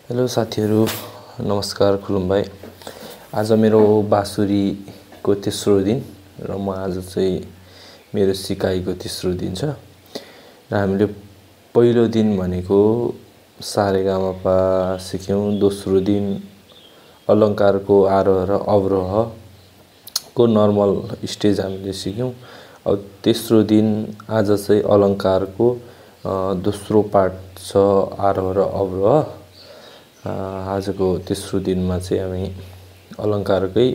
Hello साथीहरू, नमस्कार खुलुम भाइ। आज मेरो बाँसुरीको तेस्रो दिन र म आज चाहिँ मेरो सिकाइको तेस्रो दिन छ। र हामीले पहिलो दिन भनेको सारेगामापा सिक्यौं, दोस्रो दिन अलङ्कारको आरोह र अवरोहको नर्मल स्टेज हामीले सिक्यौं। अब तेस्रो दिन आज चाहिँ अलङ्कारको दोस्रो पार्ट छ आरोह र अवरोह। आजको तेस्रो दिनमा चाहिँ हामी अलङ्कारकै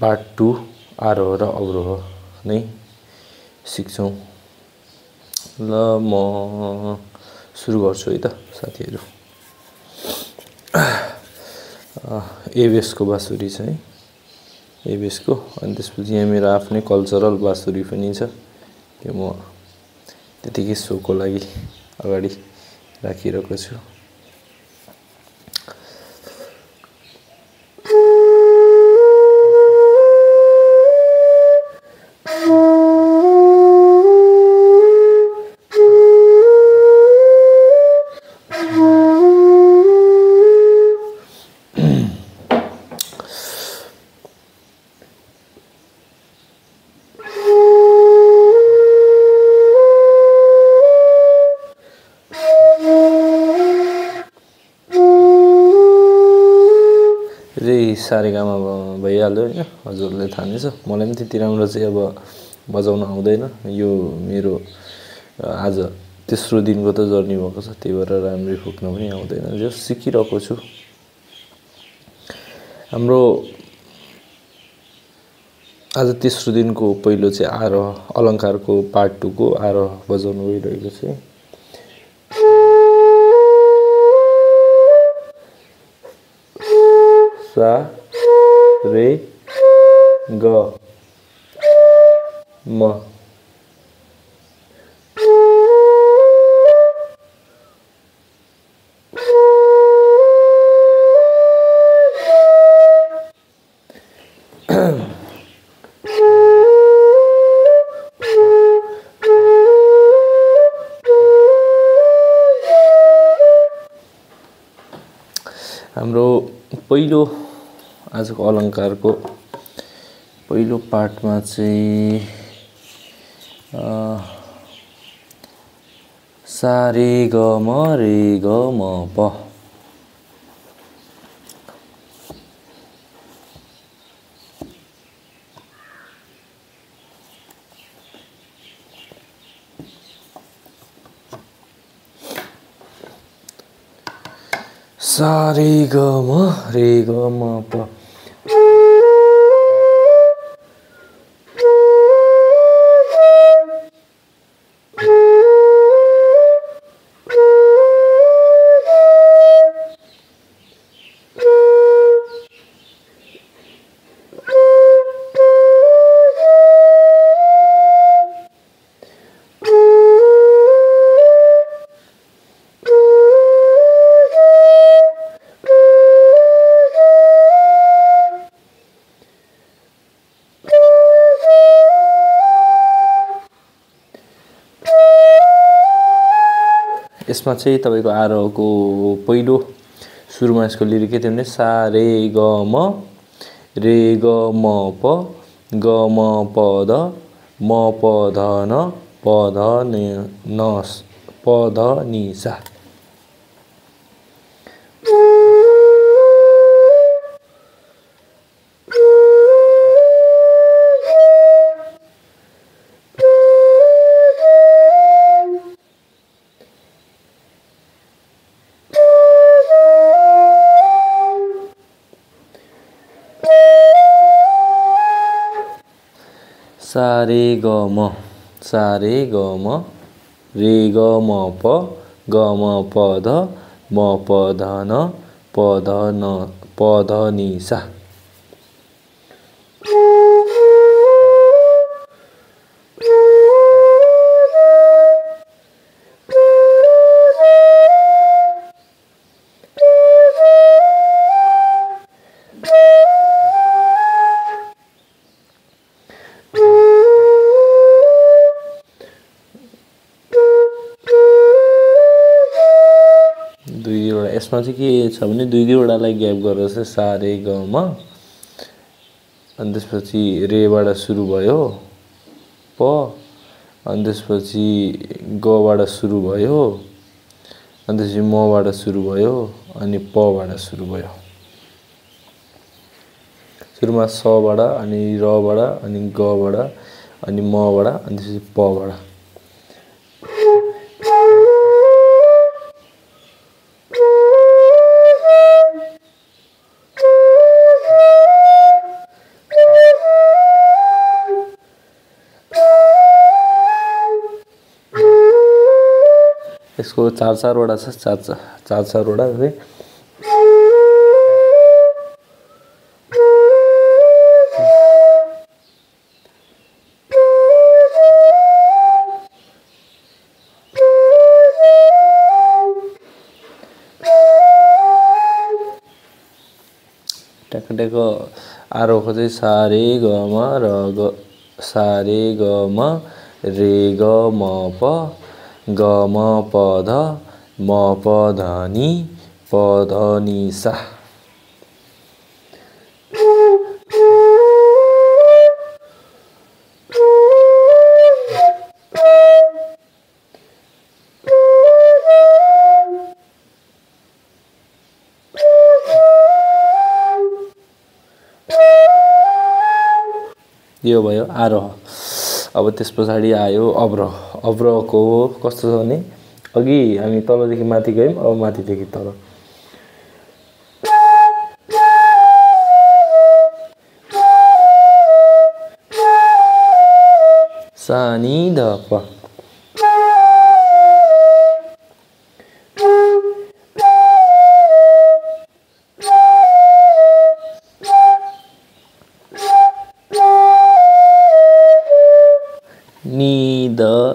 पार्ट 2 आरोह र अवरोह नै सिक्छौं। ल म सुरु गर्छु है त साथीहरू। एबेसको बाँसुरी छ है, एबेसको। अनि त्यसपछि यहाँ मेरो आफ्नै कल्चरल बाँसुरी पनि छ, त्यो म त्यतिकै सोको लागि अगाडि राखिरहेको छु। सारेगामा भइहाल्यो हैन, हजुरले थाहा नै छ। मलाई पनि त्यति राम्रो चाहिँ अब बजाउन आउँदैन। यो मेरो आज तेस्रो दिनको त जर्नी भएको छ, त्यही भएर राम्ररी फुक्न पनि आउँदैन, जो सिकिरहेको छु। हाम्रो आज तेस्रो दिनको पहिलो चाहिँ आरोह, अलङ्कारको पार्ट 2 को आरोह बजाउनु गइरहेको छु। सा रे ग म। हाम्रो पहिलो आजको अलङ्कारको पहिलो पार्टमा चाहिँ सा रे ग म प। सा रे ग म प। यसमा चाहिँ तपाईको आरोहको पहिलो सुरुमा यसको लिरिक के थियो भने सा रे ग म प ग म प ध म प ध न प ध न प ध नि सा। सा रे ग म रे ग म प ग म प ध म प ध न प ध नि सा। दुईवटा यसमा चाहिँ के छ भने दुईवटालाई ग्याप गरेर चाहिँ सा रे ग म अनि त्यसपछि रेबाट सुरु भयो प अनि त्यसपछि गबाट सुरु भयो अनि त्यसपछि मबाट सुरु भयो अनि पबाट सुरु भयो सुरुमा सबाट अनि रबाट अनि गबाट अनि मबाट अनि त्यसपछि पबाट यसको चारवटा छ चारवटा चाहिँ ट्याक आरोहको चाहिँ सा रे ग म र ग सा रे ग म रे ग म प ग म प ध म प ध नि प ध नि सा यो भयो आरोह। अब त्यस पछाडि आयो अवरोह। अवरोहको कस्तो छ भने अघि हामी तलदेखि माथि गयौँ, अब माथिदेखि तल। सा नि ध प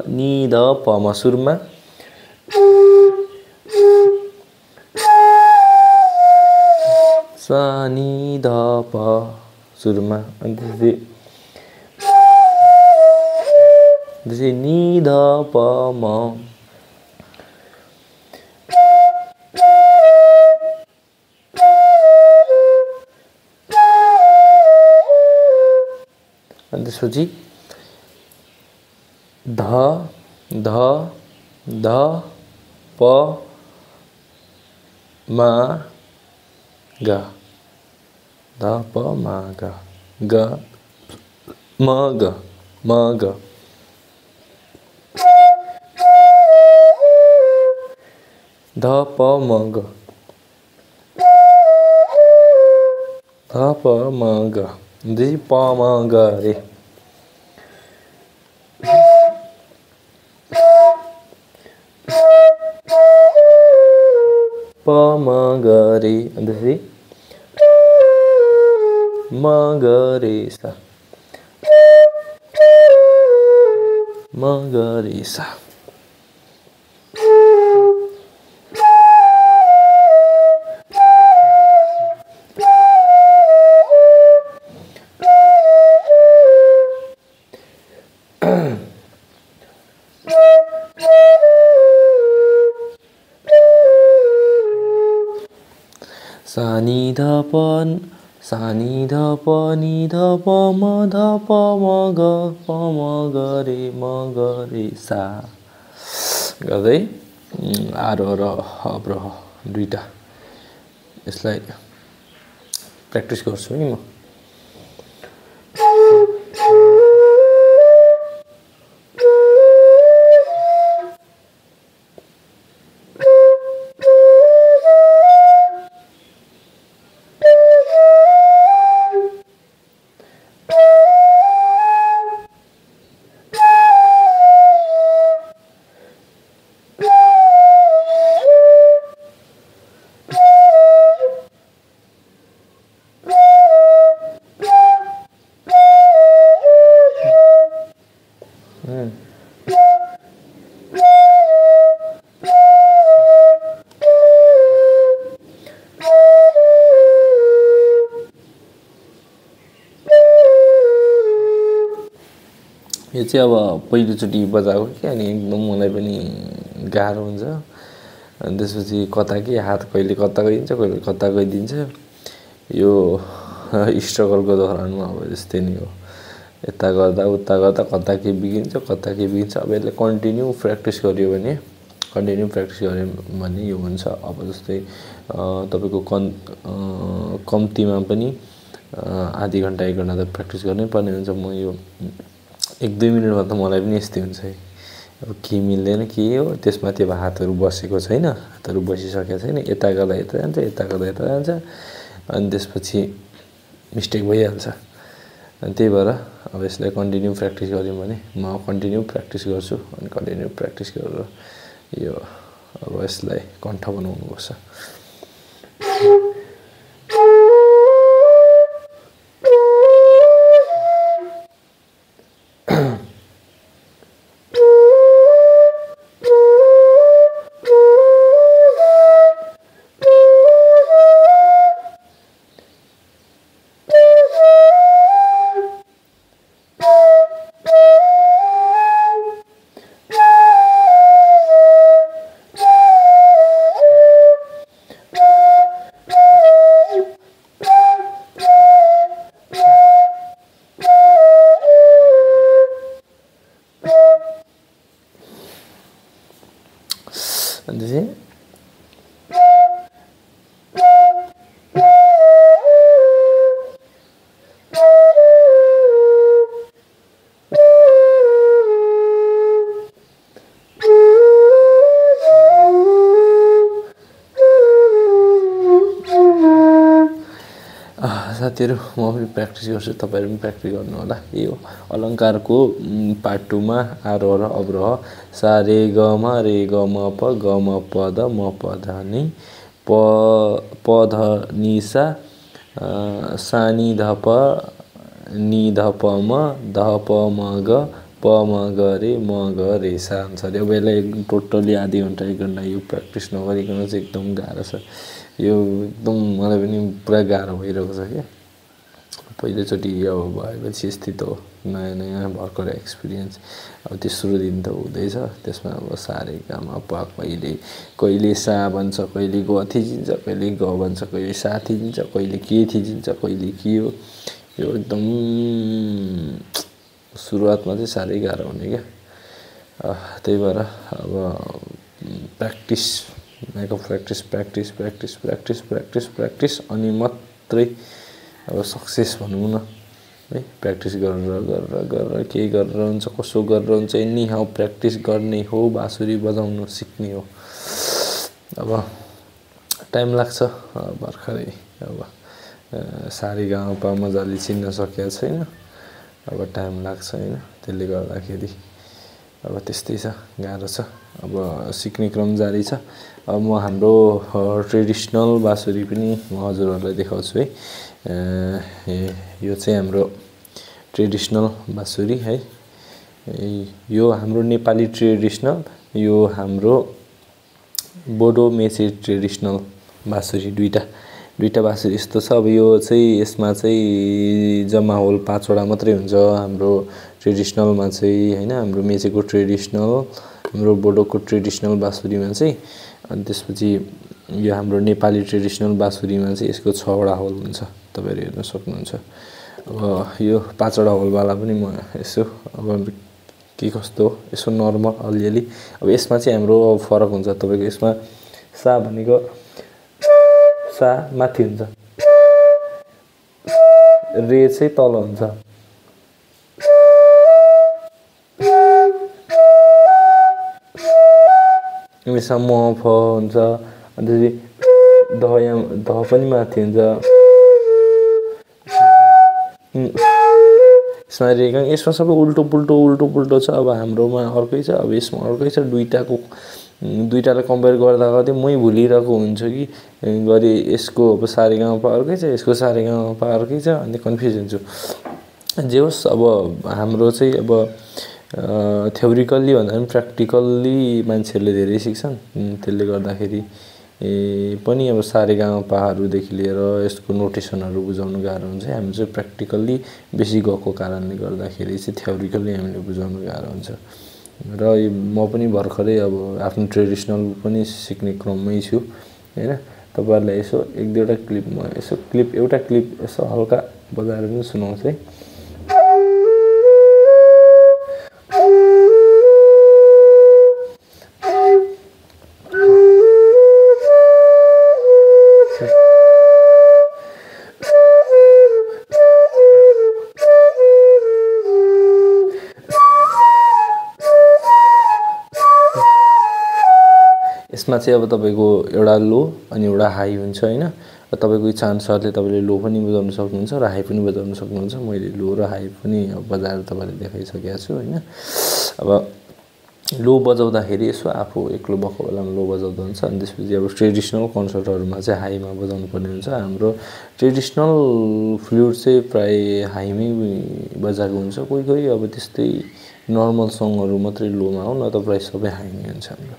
नि ध प मा सुरुमा सा नि ध प सुरुमा अनि त्यसपछि नि ध प म अनि त्यसपछि ध ध ध प मा ग ध प मा ग ग म ग म ग ध प म ग ध प म ग प म ग रे प म ग रे अनि त्यसपछि म ग रे सा म ग रे सा सा नि ध प सा नि ध प नि ध प म ध प म ग रे म ग रे सा गर्दै आरोह र अवरोह दुईटा यसलाई प्र्याक्टिस गर्छु नि म। यो चाहिँ अब पहिलोचोटि बजाएको कि अनि एकदम मलाई पनि गाह्रो हुन्छ अनि त्यसपछि कता कि हात कहिले कता गइदिन्छ कहिले कता गइदिन्छ। यो स्ट्रगलको दौरानमा अब यस्तै नै हो, यता गर्दा उता गर्दा कता के बिग्रिन्छ कता के बिग्रिन्छ। अब यसले कन्टिन्यू प्र्याक्टिस गऱ्यो भने यो हुन्छ। अब जस्तै तपाईँको कम्तीमा पनि आधी घन्टा 1 घन्टा त प्र्याक्टिस गर्नै पर्ने हुन्छ। म यो 1-2 मिनटमा त मलाई पनि यस्तै हुन्छ है, अब के मिल्दैन के हो त्यसमाथि अब हातहरू बसेको छैन, हातहरू बसिसकेको छैन, यता गर्दा यता जान्छ यता गर्दा यता जान्छ अनि त्यसपछि मिस्टेक भइहाल्छ। अनि त्यही भएर अब यसलाई कन्टिन्यू प्र्याक्टिस गऱ्यौँ भने म कन्टिन्यू प्र्याक्टिस गर्छु अनि कन्टिन्यू प्र्याक्टिस गरेर यो अब यसलाई कण्ठ बनाउनुपर्छ। अनि साथीहरू म पनि प्र्याक्टिस गर्छु, तपाईँहरू पनि प्र्याक्टिस गर्नु होला। यो अलङ्कारको पार्ट 2 मा आरोह र अवरोह सा रे ग म रे ग म प ग म प ध म प ध नि प ध नि सा सा नि ध प नि ध प म ध प म ग प म ग रे म ग रे सा हुन्छ अरे। अब यसलाई टोटल्ली आधी घन्टा 1 घन्टा यो प्र्याक्टिस नगरिकन चाहिँ एकदम गाह्रो छ। यो एकदम मलाई पनि पुरा गाह्रो भइरहेको छ क्या। पहिलोचोटि अब भएपछि यस्तै त हो, नयाँ नयाँ भर्खर एक्सपिरियन्स। अब तेस्रो दिन त हुँदैछ, त्यसमा अब सा रे ग म प कहिले सा भन्छ कहिले ग थिचिन्छ कहिले ग भन्छ कहिले सा थिचिन्छ कहिले के थिचिन्छ कहिले के हो। यो एकदम सुरुवातमा चाहिँ साह्रै गाह्रो हुने क्या। त्यही भएर अब प्र्याक्टिस अनि मात्रै अब सक्सेस भनौँ न है। प्र्याक्टिस गरेर केही गरेर हुन्छ कसो गरेर हुन्छ, एनी हाउ प्र्याक्टिस गर्ने हो, बाँसुरी बजाउन सिक्ने हो। अब टाइम लाग्छ, भर्खरै अब सा रे ग म प मजाले चिन्न सकेको छैन, अब टाइम लाग्छ होइन। त्यसले गर्दाखेरि अब त्यस्तै छ, गाह्रो छ। अब सिक्ने क्रम जारी छ। अब म हाम्रो ट्रेडिसनल बाँसुरी पनि म हजुरहरूलाई देखाउँछु है। यो चाहिँ हाम्रो ट्रेडिसनल बाँसुरी है। यो हाम्रो नेपाली ट्रेडिसनल, यो हाम्रो बोडो मेचे ट्रेडिसनल बाँसुरी दुईटा बाँसुरी यस्तो छ। अब यो चाहिँ यसमा चाहिँ जम्मा होल 5 वटा मात्रै हुन्छ हाम्रो ट्रेडिसनलमा चाहिँ होइन। हाम्रो मेचेको ट्रेडिसनल, हाम्रो बोडोको ट्रेडिसनल बाँसुरीमा चाहिँ। अनि त्यसपछि यो हाम्रो नेपाली ट्रेडिसनल बाँसुरीमा चाहिँ यसको 6 वटा होल हुन्छ, तपाईँहरू हेर्न सक्नुहुन्छ। अब यो 5 वटा होलवाला पनि म यसो अब के कस्तो यसो नर्मल अलिअलि। अब यसमा चाहिँ हाम्रो फरक हुन्छ, तपाईँको यसमा सा भनेको सा माथि हुन्छ, रे चाहिँ तल हुन्छ, यसमा म फ हुन्छ, अनि त्यसपछि ध पनि माथि हुन्छ, यसमा रे ग। यसमा सबै उल्टो पुल्टो छ। अब हाम्रोमा अर्कै छ, अब यसमा अर्कै छ। दुईटालाई कम्पेयर गर्दा मै भुलिरहेको हुन्छु कि गरी यसको अब सा रे ग म प अर्कै छ, यसको सा रे ग म प अर्कै छ, अनि कन्फ्युज हुन्छु। जे होस् अब हाम्रो चाहिँ अब थ्योरिकल्ली भन्दा पनि प्र्याक्टिकल्ली मान्छेहरूले धेरै सिक्छन्। त्यसले गर्दाखेरि पनि अब सा रे ग म प हरूदेखि लिएर यसको नोटेसनहरू बुझाउनु गाह्रो हुन्छ। हामी चाहिँ प्र्याक्टिकल्ली बेसी गएको कारणले गर्दाखेरि चाहिँ थ्योरिकल्ली हामीले बुझाउनु गाह्रो हुन्छ। र म पनि भर्खरै अब आफ्नो ट्रेडिसनल पनि सिक्ने क्रममै छु हैन। तपाईहरुलाई यसो एक दुईवटा क्लिप म यसो एउटा क्लिप यसो हल्का बजाएर पनि सुनाउँछु है। यसमा चाहिँ अब तपाईको एउटा लो अनि एउटा हाई हुन्छ हैन। र तपाईको इच्छा अनुसारले तपाईले लो पनि बजाउन सक्नुहुन्छ र हाई पनि बजाउन सक्नुहुन्छ। मैले लो र हाई पनि बजाएर तपाईलाई देखाइसकेको छु हैन। अब लो बजाउँदाखेरि यसो आफू एक्लो भएको बेलामा लो बजाउँदा हुन्छ। अनि त्यसपछि अब ट्रेडिसनल कन्सर्टहरुमा चाहिँ हाईमा बजाउनु पर्ने हुन्छ। हाम्रो ट्रेडिसनल फ्लुट चाहिँ प्राय हाईमै बजाएको हुन्छ। कोही कोही अब त्यस्तै नर्मल सङहरु मात्रै लोमा हो, नत्र प्राय सबै हाई नै हुन्छ हाम्रो।